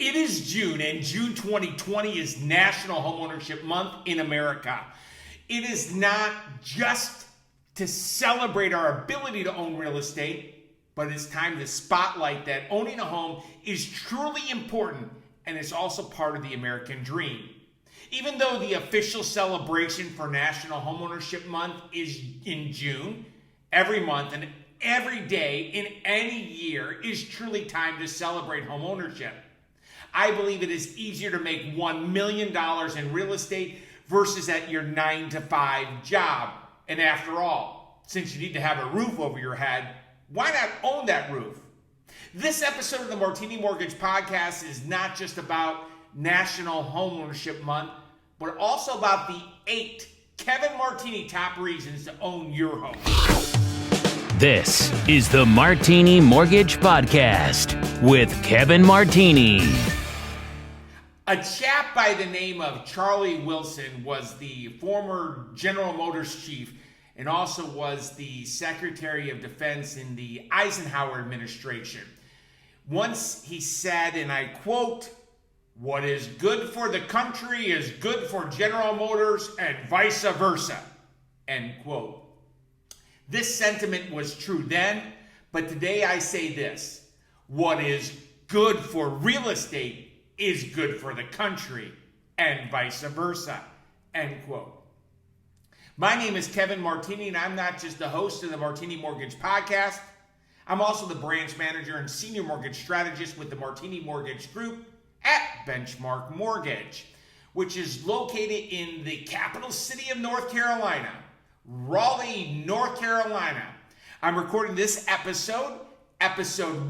It is June, and June 2020 is National Homeownership Month in America. It is not just to celebrate our ability to own real estate, but it's time to spotlight that owning a home is truly important, and it's also part of the American dream. Even though the official celebration for National Homeownership Month is in June, every month and every day in any year is truly time to celebrate homeownership. I believe it is easier to make $1 million in real estate versus at your 9-to-5 job. And after all, since you need to have a roof over your head, why not own that roof? This episode of the Martini Mortgage Podcast is not just about National Homeownership Month, but also about the 8 Kevin Martini top reasons to own your home. This is the Martini Mortgage Podcast with Kevin Martini. A chap by the name of Charlie Wilson was the former General Motors chief and also was the Secretary of Defense in the Eisenhower administration. Once he said, and I quote, "What is good for the country is good for General Motors and vice versa," end quote. This sentiment was true then, but today I say this: what is good for real estate is good for the country and vice versa, end quote. My name is Kevin Martini, and I'm not just the host of the Martini Mortgage Podcast. I'm also the branch manager and senior mortgage strategist with the Martini Mortgage Group at Benchmark Mortgage, which is located in the capital city of North Carolina, Raleigh, North Carolina. I'm recording this episode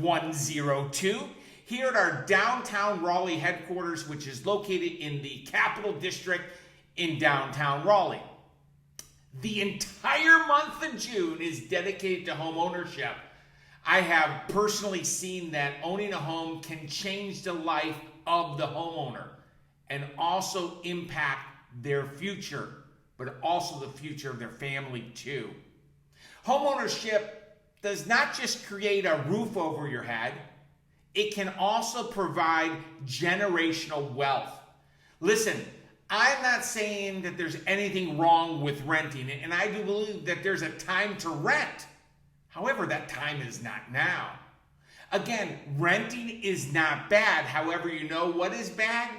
102, here at our downtown Raleigh headquarters, which is located in the Capital District in downtown Raleigh. The entire month of June is dedicated to home ownership. I have personally seen that owning a home can change the life of the homeowner and also impact their future, but also the future of their family too. Homeownership does not just create a roof over your head, it can also provide generational wealth. Listen, I'm not saying that there's anything wrong with renting, and I do believe that there's a time to rent. However, that time is not now. Again, renting is not bad. However, you know what is bad?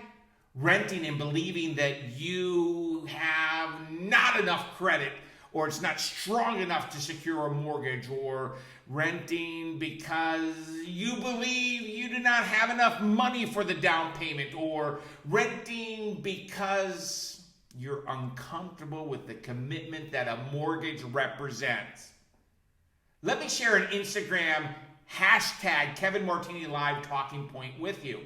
Renting and believing that you have not enough credit, or it's not strong enough to secure a mortgage, or renting because you believe you do not have enough money for the down payment, or renting because you're uncomfortable with the commitment that a mortgage represents. Let me share an Instagram hashtag Kevin Martini Live talking point with you.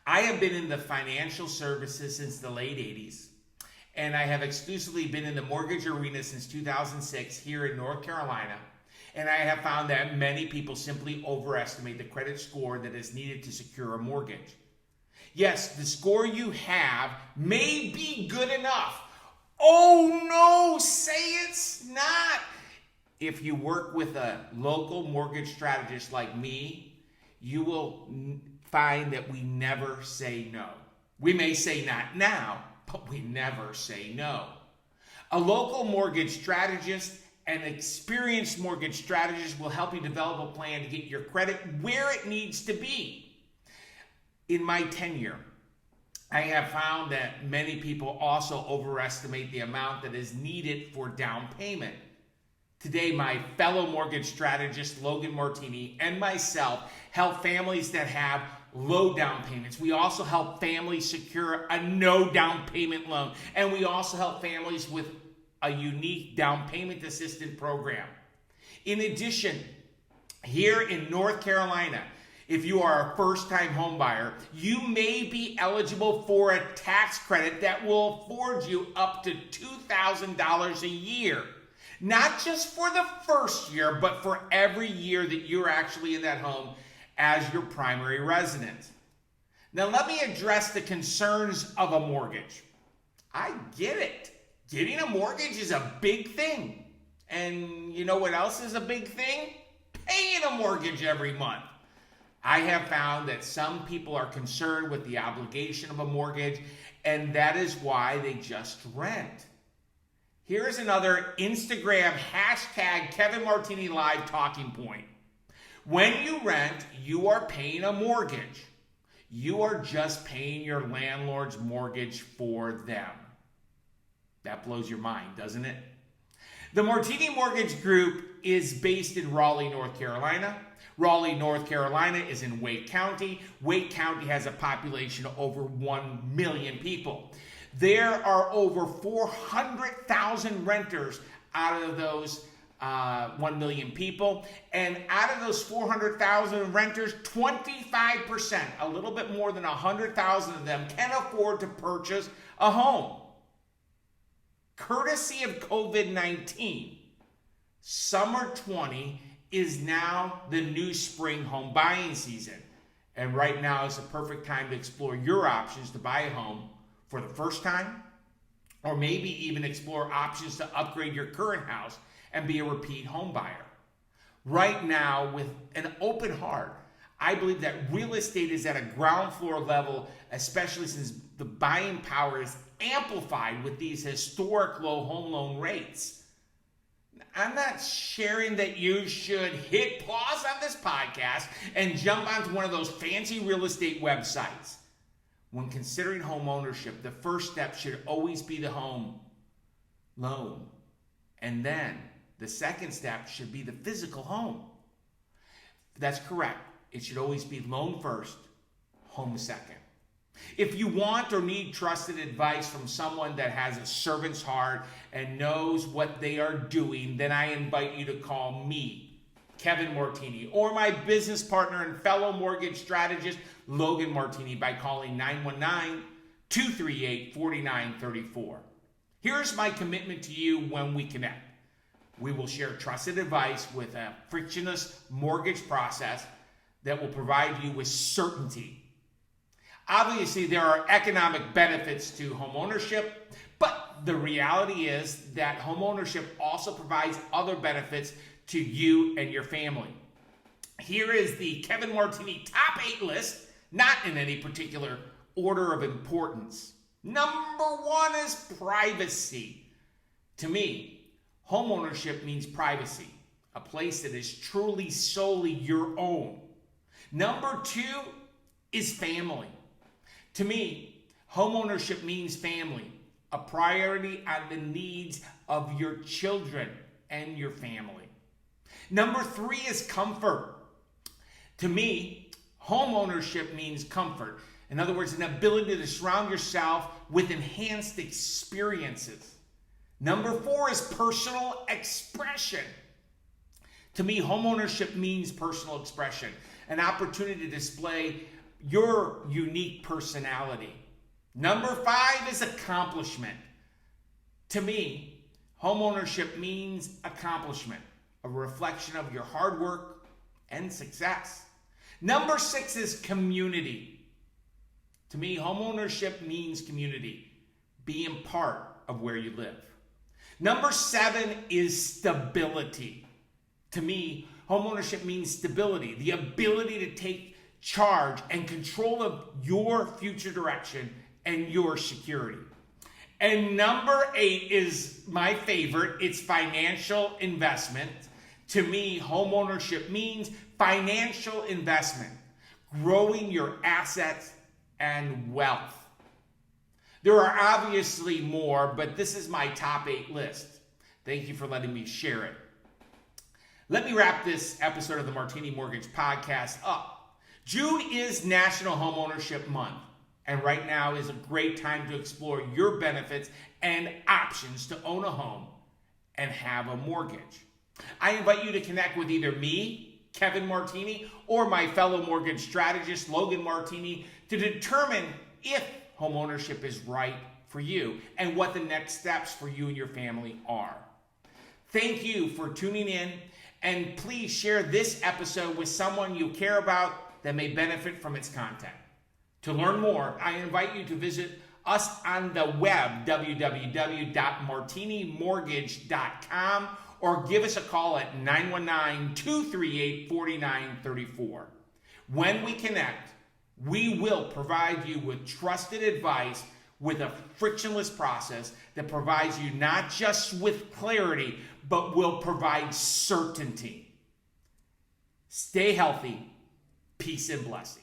I have been in the financial services since the late 80s, and I have exclusively been in the mortgage arena since 2006 here in North Carolina, and I have found that many people simply overestimate the credit score that is needed to secure a mortgage. Yes, the score you have may be good enough. Oh no, say it's not. If you work with a local mortgage strategist like me, you will find that we never say no. We may say not now, but we never say no. A local mortgage strategist and experienced mortgage strategist will help you develop a plan to get your credit where it needs to be. In my tenure, I have found that many people also overestimate the amount that is needed for down payment. Today, my fellow mortgage strategist, Logan Martini, and myself help families that have low down payments. We also help families secure a no down payment loan. And we also help families with a unique down payment assistance program. In addition, here in North Carolina, if you are a first-time home buyer, you may be eligible for a tax credit that will afford you up to $2,000 a year. Not just for the first year, but for every year that you're actually in that home as your primary residence. Now, let me address the concerns of a mortgage. I get it. Getting a mortgage is a big thing. And you know what else is a big thing? Paying a mortgage every month. I have found that some people are concerned with the obligation of a mortgage, and that is why they just rent. Here's another Instagram hashtag Kevin Martini Live talking point. When you rent, you are paying a mortgage. You are just paying your landlord's mortgage for them. That blows your mind, doesn't it? The Martini Mortgage Group is based in Raleigh, North Carolina. Raleigh, North Carolina is in Wake County. Wake County has a population of over 1 million people. There are over 400,000 renters out of those 1 million people. And out of those 400,000 renters, 25%, a little bit more than 100,000 of them, can afford to purchase a home. Courtesy of COVID-19, summer 20 is now the new spring home buying season. And right now is the perfect time to explore your options to buy a home for the first time, or maybe even explore options to upgrade your current house and be a repeat home buyer. Right now, with an open heart, I believe that real estate is at a ground floor level, especially since the buying power is amplified with these historic low home loan rates. I'm not sharing that you should hit pause on this podcast and jump onto one of those fancy real estate websites. When considering home ownership, the first step should always be the home loan. And then the second step should be the physical home. That's correct. It should always be loan first, home second. If you want or need trusted advice from someone that has a servant's heart and knows what they are doing, then I invite you to call me, Kevin Martini, or my business partner and fellow mortgage strategist, Logan Martini, by calling 919-238-4934. Here's my commitment to you when we connect. We will share trusted advice with a frictionless mortgage process that will provide you with certainty. Obviously, there are economic benefits to homeownership, but the reality is that homeownership also provides other benefits to you and your family. Here is the Kevin Martini top 8 list, not in any particular order of importance. Number 1 is privacy. To me, homeownership means privacy, a place that is truly solely your own. Number 2 is family. To me, homeownership means family, a priority on the needs of your children and your family. Number 3 is comfort. To me, homeownership means comfort. In other words, an ability to surround yourself with enhanced experiences. Number 4 is personal expression. To me, homeownership means personal expression, an opportunity to display your unique personality. Number 5 is accomplishment. To me, homeownership means accomplishment, a reflection of your hard work and success. Number 6 is community. To me, homeownership means community, being part of where you live. Number 7 is stability. To me, homeownership means stability, the ability to take charge and control of your future direction and your security. And number 8 is my favorite. It's financial investment. To me, homeownership means financial investment, growing your assets and wealth. There are obviously more, but this is my top 8 list. Thank you for letting me share it. Let me wrap this episode of the Martini Mortgage Podcast up. June is National Homeownership Month, and right now is a great time to explore your benefits and options to own a home and have a mortgage. I invite you to connect with either me, Kevin Martini, or my fellow mortgage strategist, Logan Martini, to determine if homeownership is right for you and what the next steps for you and your family are. Thank you for tuning in, and please share this episode with someone you care about that may benefit from its content. To learn more, I invite you to visit us on the web, www.martinimortgage.com, or give us a call at 919-238-4934. When we connect, we will provide you with trusted advice with a frictionless process that provides you not just with clarity, but will provide certainty. Stay healthy. Peace and blessings.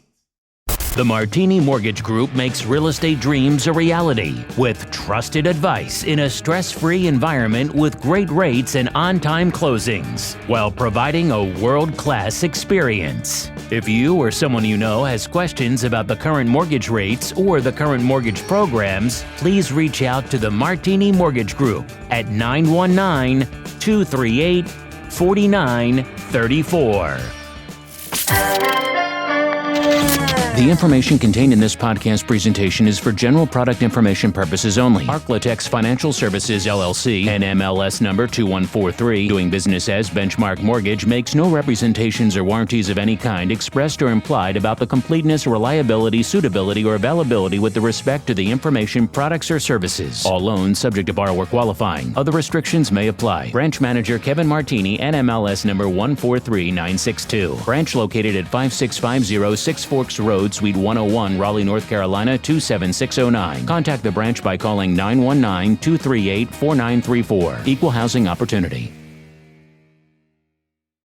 The Martini Mortgage Group makes real estate dreams a reality with trusted advice in a stress-free environment with great rates and on-time closings while providing a world-class experience. If you or someone you know has questions about the current mortgage rates or the current mortgage programs, please reach out to the Martini Mortgage Group at 919-238-4934. The information contained in this podcast presentation is for general product information purposes only. Arklatex Financial Services, LLC, NMLS number 2143, doing business as Benchmark Mortgage, makes no representations or warranties of any kind expressed or implied about the completeness, reliability, suitability, or availability with respect to the information, products, or services. All loans subject to borrower qualifying. Other restrictions may apply. Branch Manager Kevin Martini, NMLS number 143962. Branch located at 5650 Six Forks Road, Suite 101, Raleigh, North Carolina 27609. Contact the branch by calling 919-238-4934. Equal housing opportunity.